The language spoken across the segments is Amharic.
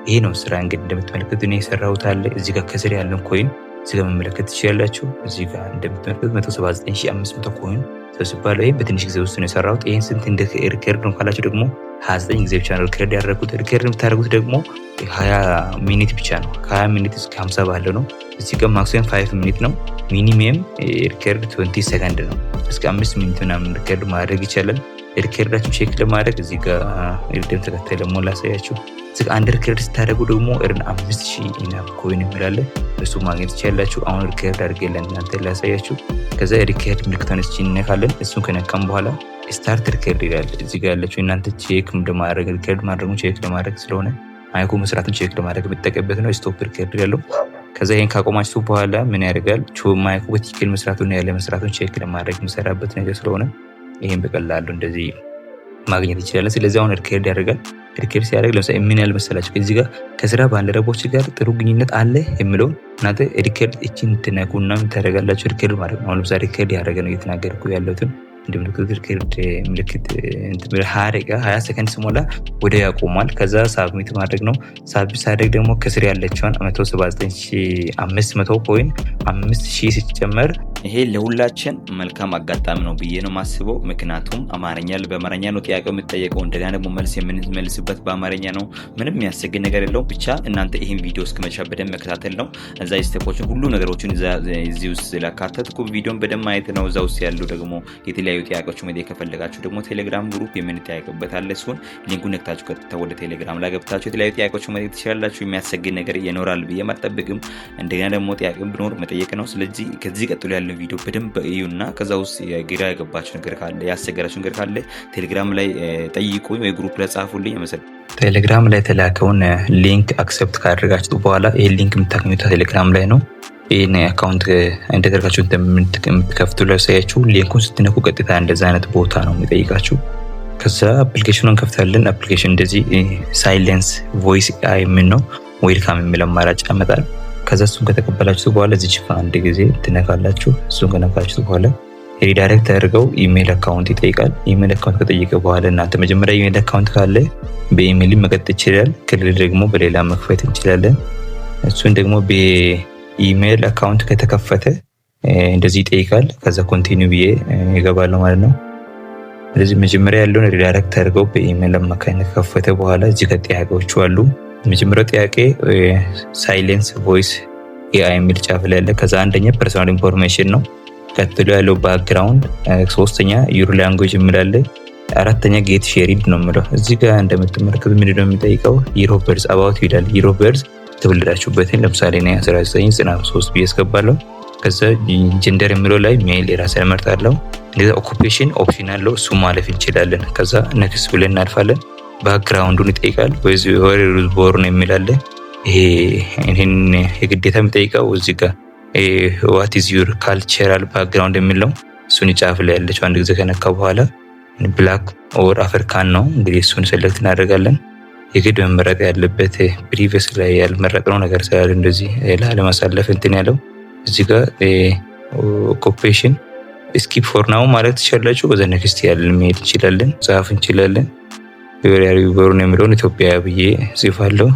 ይሄ ነው ስራ እንግዲህ እንደምትመለከቱት እኔ የሰራሁት አለ። እዚህ ጋር ከስር ያለን ኮይን እዚህ ጋር መመለከት ትችላላችሁ። እዚህ ጋር እንደምትመለከቱት 179500 ኮይን ሰብስባለሁ። ይሄን በትንሽ ጊዜ ውስጥ ነው የሰራሁት። ይሄን ስንት እንደ ሪከርድ ነው ካላችሁ ደግሞ 29 ጊዜ ብቻ ነው ሪከርድ ያደረኩት። ሪከርድ የምታደርጉት ደግሞ 20 ሚኒት ብቻ ነው። ከ20 ሚኒት እስከ 50 ባለው ነው። እዚህ ጋር ማክሲመም 5 ሚኒት ነው። ሚኒመም ሪከርድ 20 ሰከንድ ነው። እስከ 5 ሚኒት ምናምን ሪከርድ ማድረግ ይቻላል። ሪከርዳችሁ ቼክ ለማድረግ እዚህ ጋር ቅደም ተከተል ደግሞ ላሳያችሁ። እዚህ አንድ ሪከርድ ስታደርጉ ደግሞ እርን 5000 ኢናፕ ኮይን ይላል። እሱ ማግኘት ይችላልላችሁ። አሁን ሪከርድ አድርገን እናንተ ላሳያችሁ። ከዛ ሪከርድ ምልክቱን እንነካለን። እሱን ከነካም በኋላ ስታርት ሪከርድ ይላል። እዚህ ጋር ያላችሁ እናንተ ቼክ ለማድረግ ሪከርድ ማድረጉን ቼክ ለማድረግ ስለሆነ ማይኩ መስራቱን ቼክ ለማድረግ የምትጠቀምበት ነው። ስቶፕ ሪከርድ ያለው። ከዛ ይሄን ካቆማችሁ በኋላ ምን ያደርጋል? ማይኩ በትክክል መስራቱን ያለ መስራቱን ቼክ ለማድረግ የምሰራበት ነገር ስለሆነ ይሄን በቀላሉ እንደዚህ ማግኘት ይችላል። ስለዚህ አሁን ሪከርድ ያደርጋል። ሪከርድ ሲያደርግ ለምሳሌ ምን ያህል መሰላችሁ? ከዚህ ጋር ከስራ ባልደረቦች ጋር ጥሩ ግንኙነት አለ የሚለው እናንተ ሪከርድ እቺን ትነኩና ታደርጋላችሁ። ሪከርድ ማለት ነው። አሁን ለምሳሌ ሪከርድ ያደረገ ነው እየተናገርኩ ያለሁትን እንደምልክት ሪከርድ ምልክት 20 ሰከንድ ሲሞላ ወደ ያቆማል። ከዛ ሳብሚት ማድረግ ነው። ሳብሚት ሳደርግ ደግሞ ከስር ያለችውን 179500 ኮይን 5000 ሲጨመር ይሄ ለሁላችን መልካም አጋጣሚ ነው ብዬ ነው ማስበው። ምክንያቱም በአማርኛ ነው ጥያቄው የሚጠየቀው። እንደገና ደግሞ መልስ የምንመልስበት በአማርኛ ነው። ምንም የሚያስቸግር ነገር የለውም። ብቻ እናንተ ይሄን ቪዲዮ እስከመጨረሻ በደንብ መከታተል ነው። እዛ ስቴፖችን ሁሉ ነገሮችን እዚህ ውስጥ ስላካተትኩ ቪዲዮን በደንብ ማየት ነው። እዛ ውስጥ ያሉ ደግሞ የተለያዩ ጥያቄዎች መጠየቅ ከፈለጋችሁ ደግሞ ቴሌግራም ግሩፕ የምንጠያየቅበት አለ። እሱን ሊንኩን ነክታችሁ ቀጥታ ወደ ቴሌግራም ላይ ገብታችሁ የተለያዩ ጥያቄዎች መጠየቅ ትችላላችሁ። የሚያስቸግር ነገር ይኖራል ብዬ አልጠብቅም። እንደገና ደግሞ ጥያቄ ቢኖር መጠየቅ ነው። ስለዚህ ከዚህ ቀጥሎ ያለው ቪዲዮ በደንብ እዩና ከዛ ውስጥ ግራ የገባችሁ ነገር ካለ ያስቸገራችሁ ነገር ካለ ቴሌግራም ላይ ጠይቁኝ ወይ ግሩፕ ላይ ጻፉልኝ። ቴሌግራም ላይ የተላከውን ሊንክ አክሰፕት ካደረጋችሁ በኋላ ይሄ ሊንክ የምታገኙት ቴሌግራም ላይ ነው። ይሄን አካውንት እንደተደረጋችሁ የምትከፍቱ ለሳያችሁ ሊንኩን ስትነኩ ቀጥታ እንደዛ አይነት ቦታ ነው የሚጠይቃችሁ። ከዛ አፕሊኬሽኑን ከፍታለን። አፕሊኬሽን እንደዚህ ሳይለንስ ቮይስ አይ ምን ነው ዌልካም የሚል አማራጭ ያመጣል። ከዛ እሱን ከተቀበላችሁ በኋላ እዚህ አንድ ጊዜ ትነካላችሁ። እሱን ከነካችሁ በኋላ ሪዳይሬክት አድርገው ኢሜል አካውንት ይጠይቃል። ኢሜል አካውንት ከጠየቀ በኋላ እናንተ መጀመሪያ ኢሜል አካውንት ካለ በኢሜል መቀጠል ይችላል። ክልል ደግሞ በሌላ መክፈት እንችላለን። እሱን ደግሞ በኢሜል አካውንት ከተከፈተ እንደዚህ ይጠይቃል። ከዛ ኮንቲኒው ብዬ ይገባለሁ ማለት ነው። ስለዚህ መጀመሪያ ያለውን ሪዳይሬክት አድርገው በኢሜል አማካኝነት ከከፈተ በኋላ እዚህ ጋር ጥያቄዎቹ አሉ። መጀመሪያው ጥያቄ ሳይለንስ ቮይስ ኤአይ የሚል ጫፍ ላይ አለ። ከዛ አንደኛ ፐርሰናል ኢንፎርሜሽን ነው። ቀጥሎ ያለው ባክግራውንድ፣ ሶስተኛ ዩር ላንጉዌጅ የሚላለ፣ አራተኛ ጌት ሼሪድ ነው የሚለው። እዚህ ጋር እንደምትመለከቱ ምንድነው የሚጠይቀው? ይር ኦፍ በርዝ አባውት ይላል። ይር ኦፍ በርዝ ተወለዳችሁበትን ለምሳሌ እኔ 1993 ብዬ አስገባለሁ። ከዛ ጀንደር የሚለው ላይ ሜል የራስን እመርጣለሁ። እንደዛ ኦኩፔሽን ኦፕሽን አለው፣ እሱ ማለፍ እንችላለን። ከዛ ኔክስት ብለን እናልፋለን። ባክግራውንዱን ይጠይቃል። ወይስ ዌር ዩዝ ቦርን የሚላለ ይሄን የግዴታ የሚጠይቀው እዚህ ጋር ዋት ኢዝ ዩር ካልቸራል ባክግራውንድ የሚለው እሱን ጫፍ ላይ ያለችው አንድ ጊዜ ከነካ በኋላ ብላክ ኦር አፍሪካን ነው እንግዲህ እሱን ሴሌክት እናደርጋለን። የግድ መመረጥ ያለበት ፕሪቪየስ ላይ ያልመረጥነው ነገር ስላለ እንደዚህ ላለማሳለፍ እንትን ያለው እዚህ ጋር ኦኩፔሽን ስኪፕ ፎር ናው ማለት ትችላላችሁ። በዛ ኔክስት ያለን መሄድ እንችላለን፣ ጻፍ እንችላለን። ዌር ዩ ቦርን የሚለውን ኢትዮጵያ ብዬ ጽፋለሁ።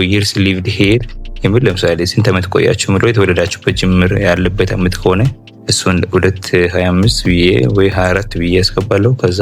ይርስ ሊቭድ ሄር የሚል ለምሳሌ ስንት ዓመት ቆያችሁ የሚለው የተወለዳችሁበት ጅምር ያለበት ዓመት ከሆነ እሱን 225 ብዬ ወይ 24 ብዬ ያስገባለሁ። ከዛ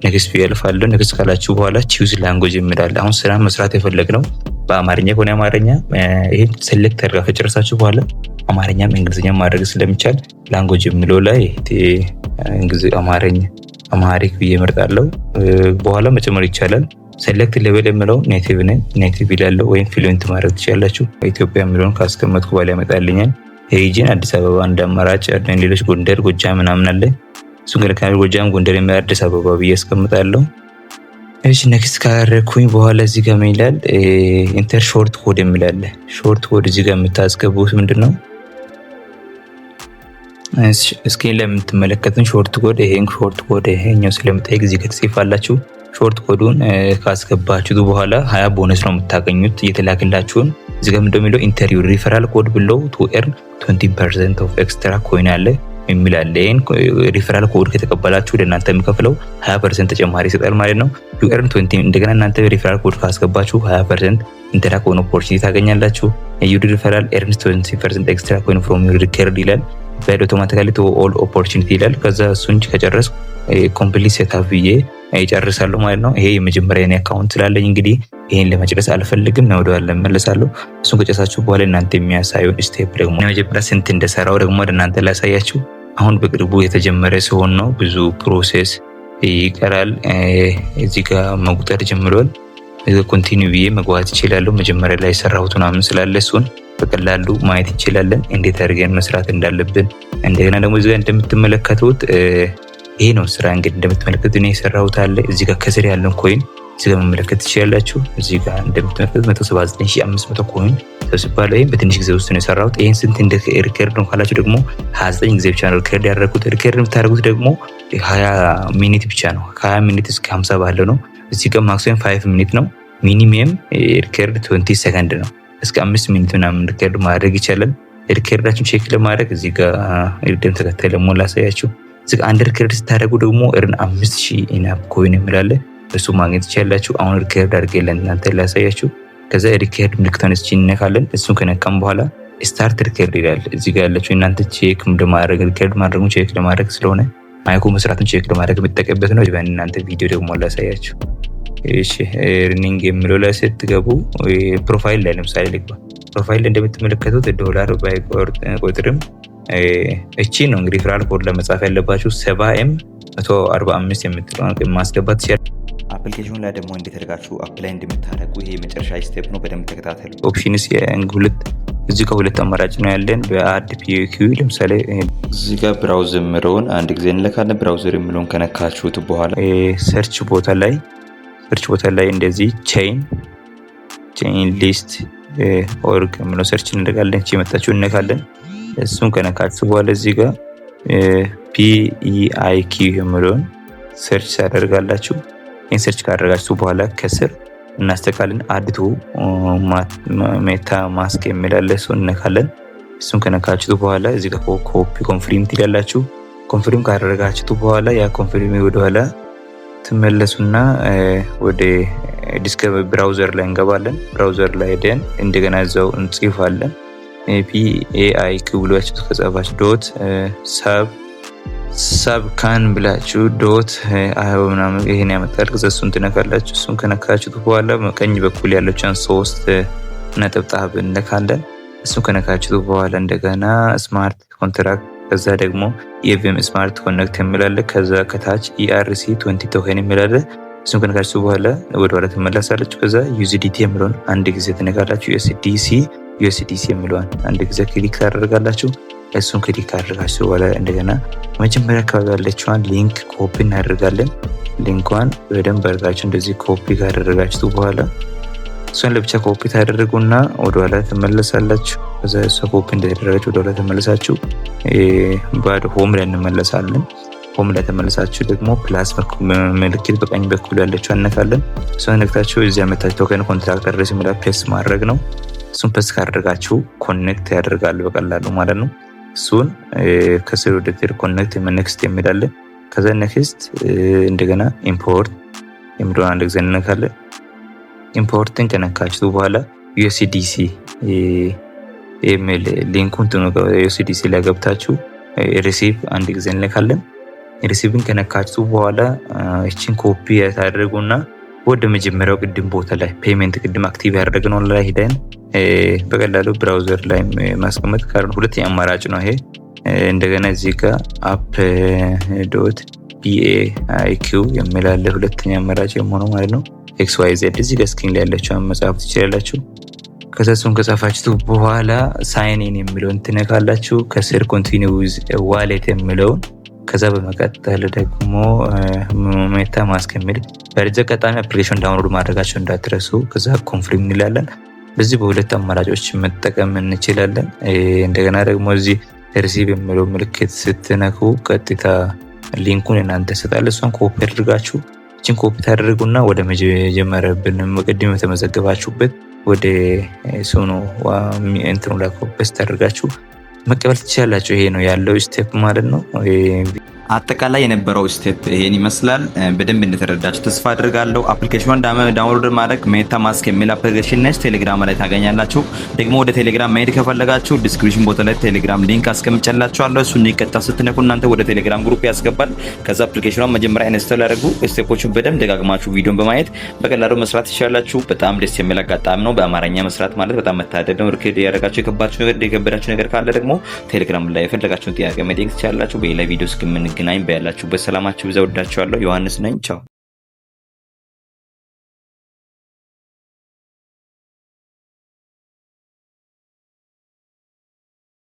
ኔክስት ብዬ ያልፋለሁ። ኔክስት ካላችሁ በኋላ ቺውዝ ላንጉዌጅ የሚላል። አሁን ስራ መስራት የፈለግነው በአማርኛ ከሆነ አማርኛ ይሄን ሴሌክት አድርጋ ከጨረሳችሁ በኋላ አማርኛም እንግሊዝኛም ማድረግ ስለሚቻል ላንጉዌጅ የሚለው ላይ አማሪክ ብዬ እመርጣለሁ። በኋላ መጨመር ይቻላል። ሴሌክት ሌቨል የሚለው ኔቲቭ ይላለው ወይም ፍሉዌንት ማድረግ ትችላላችሁ። ኢትዮጵያ የሚለውን ካስቀመጥኩ በኋላ ያመጣልኛል። ሪጅን አዲስ አበባ እንደ አማራጭ፣ ሌሎች ጎንደር፣ ጎጃም ምናምን አለ። እሱን ግን ጎጃም፣ ጎንደር የሚል አዲስ አበባ ብዬ አስቀምጣለሁ። እሺ ኔክስት ካደረኩኝ በኋላ እዚህ ጋር ምን ይላል? ኢንተር ሾርት ኮድ የሚል አለ። ሾርት ኮድ እዚህ ጋር የምታስገቡት ምንድነው? ስክሪን ላይ የምትመለከቱን ሾርት ኮድ ይሄን ሾርት ኮድ ይሄኛው ስለምጠይቅ እዚህ ጋር ትጽፋላችሁ። ሾርት ኮዱን ካስገባችሁት በኋላ 20 ቦነስ ነው የምታገኙት እየተላከላችሁን። እዚህ ጋር እንደሚለው ኢንተርቪው ሪፈራል ኮድ ብለው ቱ ኤርን 20% ኦፍ ኤክስትራ ኮይን አለ። የሚል አለ። ሪፈራል ኮድ ከተቀበላችሁ ለእናንተ የሚከፍለው 20% ተጨማሪ ይሰጣል ማለት ነው። ዩ ኤርን 20 እንደገና እናንተ ሪፈራል ኮድ ካስገባችሁ 20% ኢንተራ ኮይን ኦፖርቹኒቲ ታገኛላችሁ። ዩ ሪፈራል ኤርንስ 20% ኤክስትራ ኮይን ፍሮም ዩር ሪከርድ ይላል። ቫሊድ አውቶማቲካሊ ቱ ኦል ኦፖርቹኒቲ ይላል። ከዛ እሱን ከጨረስኩ ኮምፕሊት ሴትአፕ ብዬ ይጨርሳለሁ ማለት ነው። ይሄ የመጀመሪያ የኔ አካውንት ስላለኝ እንግዲህ ይሄን ለመጨረስ አልፈልግም ነው ወደኋላ እመለሳለሁ። እሱን ከጨረሳችሁ በኋላ እናንተ የሚያሳየውን ስቴፕ ደግሞ መጀመሪያ ስንት እንደሰራው ደግሞ እናንተ ላሳያችሁ። አሁን በቅርቡ የተጀመረ ሲሆን ነው፣ ብዙ ፕሮሴስ ይቀራል። እዚህ ጋር መቁጠር ጀምሯል። ኮንቲኒው ብዬ መግባት ይችላለሁ። መጀመሪያ ላይ የሰራሁት ምናምን ስላለ እሱን በቀላሉ ማየት እንችላለን፣ እንዴት አድርገን መስራት እንዳለብን። እንደገና ደግሞ እዚህ ጋር እንደምትመለከቱት ይሄ ነው ስራ። እንግዲህ እንደምትመለከቱት እኔ የሰራሁት አለ። እዚህ ጋር ከስር ያለን ኮይን እዚህ ጋር መመለከት ትችላላችሁ። እዚህ ጋር እንደምትመለከቱት 179500 ኮይን ተሰብስቧል። ይሄን በትንሽ ጊዜ ውስጥ ነው የሰራሁት። ይሄን ስንት እንደ ሪከርድ ነው ካላችሁ ደግሞ 29 ጊዜ ብቻ ነው ሪከርድ ያደረኩት። ሪከርድ የምታደርጉት ደግሞ 20 ሚኒት ብቻ ነው። ከ20 ሚኒት እስከ 50 ባለው ነው። እዚህ ጋር ማክሲመም 5 ሚኒት ነው። ሚኒመም ሪከርድ 20 ሰከንድ ነው። እስከ 5 ሚኒት ምናምን ሪከርድ ማድረግ ይቻላል። ሪከርዳችሁን ቼክ ለማድረግ እዚህ ጋር ደም ተከታይ ለሞላ ላሳያችሁ። እዚህ ጋር አንድ ሪከርድ ስታደርጉ ደግሞ እርን 5000 ኢናፕ ኮይን የሚላለ እሱ ማግኘት ይችላላችሁ። አሁን ሪከርድ አድርገን ለእናንተ ላሳያችሁ። ከዛ ሪከርድ ምልክቱን እንነካለን። እሱን ከነካም በኋላ ስታርት ሪከርድ ይላል። እዚህ ጋር ያላችሁ እናንተ ቼክ ለማድረግ ሪከርድ ማድረጉን ቼክ ለማድረግ ስለሆነ ማይኩ መስራቱን ቼክ ለማድረግ የምትጠቀምበት ነው። እናንተ ቪዲዮ ደግሞ ላሳያችሁ። እሺ ርኒንግ የሚለው ላይ ስትገቡ ፕሮፋይል ላይ ለምሳሌ ልግባ። ፕሮፋይል ላይ እንደምትመለከቱት ዶላር ባይቆጥርም እቺ ነው እንግዲህ ሪፈራል ኮድ ለመጻፍ ያለባችሁ 70M145 የምትለውን ማስገባት ይችላል። አፕሊኬሽኑ ላይ ደግሞ እንዴት አድርጋችሁ አፕላይ እንደምታደርጉ ይሄ መጨረሻ ስቴፕ ነው። በደንብ ተከታተሉ። ኦፕሽንስ ሁለት እዚህ ጋር ሁለት አማራጭ ነው ያለን። በአድ ፒኪዩ ለምሳሌ እዚህ ጋር ብራውዝ የሚለውን አንድ ጊዜ እንለካለን። ብራውዘር የሚለውን ከነካችሁት በኋላ ሰርች ቦታ ላይ እንደዚህ ቼይን ሊስት ኦርግ የሚለው ሰርች እንደጋለን። እቺ መጣችሁ እንነካለን። እሱን ከነካችሁ በኋላ እዚህ ጋር PEIQ የሚለውን ሰርች ታደርጋላችሁ። ይህን ሰርች ካደረጋችሁ በኋላ ከስር እናስተካክለን አድቱ ሜታ ማስክ የሚላለ እሱን እንነካለን። እሱን ከነካችሁ በኋላ እዚህ ጋር ኮፒ ኮንፊርም ትላላችሁ። ኮንፊርም ካደረጋችሁ በኋላ ያ ኮንፊርም ወደኋላ ትመለሱና ወደ ዲስከቨሪ ብራውዘር ላይ እንገባለን። ብራውዘር ላይ ሄደን እንደገና እዛው እንጽፋለን። PEIQ ብላችሁ ከጻፋችሁ ዶት ሰብ ካን ብላችሁ ዶት አይሆ ምናምን ይሄን ያመጣል። ከዛ እሱን ትነካላችሁ። እሱን ከነካችሁት በኋላ ቀኝ በኩል ያለችን 3 ነጥብጣብ እንነካለን። እሱን ከነካችሁት በኋላ እንደገና ስማርት ኮንትራክት፣ ከዛ ደግሞ EVM ስማርት ኮኔክት የሚላለ፣ ከዛ ከታች ERC20 ቶከን የሚላለ። እሱን ከነካችሁት በኋላ ወደ ኋላ ትመለሳላችሁ። ከዛ USDT የሚለውን አንድ ጊዜ ትነካላችሁ። USDC የሚለውን አንድ ጊዜ ክሊክ ታደርጋላችሁ። እሱን ክሊክ አድርጋችሁ በኋላ እንደገና መጀመሪያ አካባቢ ያለችዋን ሊንክ ኮፒ እናደርጋለን። ሊንኳን በደንብ አድርጋችሁ እንደዚህ ኮፒ ካደረጋችሁ በኋላ እሷን ለብቻ ኮፒ ታደርጉና ወደ ኋላ ትመለሳላችሁ። ከዛ እሷ ኮፒ እንደተደረገች ወደ ኋላ ተመለሳችሁ ባዶ ሆም ላይ እንመለሳለን። ሆም ላይ ተመለሳችሁ ደግሞ ፕላስ ምልክት በቀኝ በኩል ያለችው አነካለን። እሷን ነክታችሁ እዚህ አመታችሁ ቶከን ኮንትራክት አድሬስ የሚለው ፔስት ማድረግ ነው። እሱን ፔስት ካደረጋችሁ ኮኔክት ያደርጋል በቀላሉ ማለት ነው። እሱን ከስር ወደ ቴር ኮኔክት ኔክስት የሚላለ። ከዛ ኔክስት እንደገና ኢምፖርት የሚለውን አንድ ጊዜ እንነካለን። ኢምፖርትን ከነካችሁ በኋላ USDC ኢሜል ሊንኩን USDC ላይ ገብታችሁ ሪሲቭ አንድ ጊዜ እንነካለን። ሪሲቭን ከነካችሁ በኋላ እቺን ኮፒ ታደርጉና ወደ መጀመሪያው ቅድም ቦታ ላይ ፔመንት ቅድም አክቲቭ ያደረግነው ላይ ሄደን በቀላሉ ብራውዘር ላይ ማስቀመጥ ካርድ ሁለተኛ አማራጭ ነው ይሄ። እንደገና እዚህ ጋር app.PEIQ የሚላለ ሁለተኛ አማራጭ የሆነው ማለት ነው። XYZ እዚህ ጋር ስክሪን ላይ ያለችውን መጻፍ ትችላላችሁ። ከዛ እሱን ከጻፋችሁ በኋላ ሳይን ኢን የሚለውን ትነካላችሁ። ከስር ኮንቲኒው ዊዝ ዋሌት የሚለውን ከዛ በመቀጠል ደግሞ ሜታ ማስክ የሚል በዚህ ቀጣሚ አፕሊኬሽን ዳውንሎድ ማድረጋችሁ እንዳትረሱ። ከዛ ኮንፊርም እንላለን። በዚህ በሁለት አማራጮች መጠቀም እንችላለን። እንደገና ደግሞ እዚህ ሪሲቭ የሚለው ምልክት ስትነኩ ቀጥታ ሊንኩን እናንተ ሰጣለ። እሷን ኮፒ አድርጋችሁ እቺን ኮፒ ታደርጉና ወደ መጀመሪያ ቅድም የተመዘገባችሁበት ወደ ሶኖ እንትኑ ላይ ኮፒ ታደርጋችሁ መቀበል ትችላላችሁ። ይሄ ነው ያለው ስቴፕ ማለት ነው። አጠቃላይ የነበረው ስቴፕ ይሄን ይመስላል። በደንብ እንደተረዳችሁ ተስፋ አድርጋለሁ። አፕሊኬሽኑን ዳውንሎድ ማድረግ ሜታ ማስክ የሚል አፕሊኬሽን ነች። ቴሌግራም ላይ ታገኛላችሁ። ደግሞ ወደ ቴሌግራም መሄድ ከፈለጋችሁ ዲስክሪፕሽን ቦታ ላይ ቴሌግራም ሊንክ አስቀምጬላችኋለሁ። እሱን ቀጥታ ስትነኩ እናንተ ወደ ቴሌግራም ግሩፕ ያስገባል። ከዛ አፕሊኬሽኑን መጀመሪያ ኢንስቶል ያደርጉ። ስቴፖቹን በደንብ ደጋግማችሁ ቪዲዮን በማየት በቀላሉ መስራት ትችላላችሁ። በጣም ደስ የሚል አጋጣሚ ነው። በአማርኛ መስራት ማለት በጣም መታደል ነው። ሪከርድ ያደረጋችሁ የከበዳችሁ ነገር ካለ ደግሞ ቴሌግራም ላይ የፈለጋችሁን ጥያቄ መጠየቅ ትችላላችሁ። በሌላ ቪዲዮ እስከምንገናኝ በያላችሁበት ሰላማችሁ ይብዛ። ወዳችኋለሁ። ዮሐንስ ነኝ። ቻው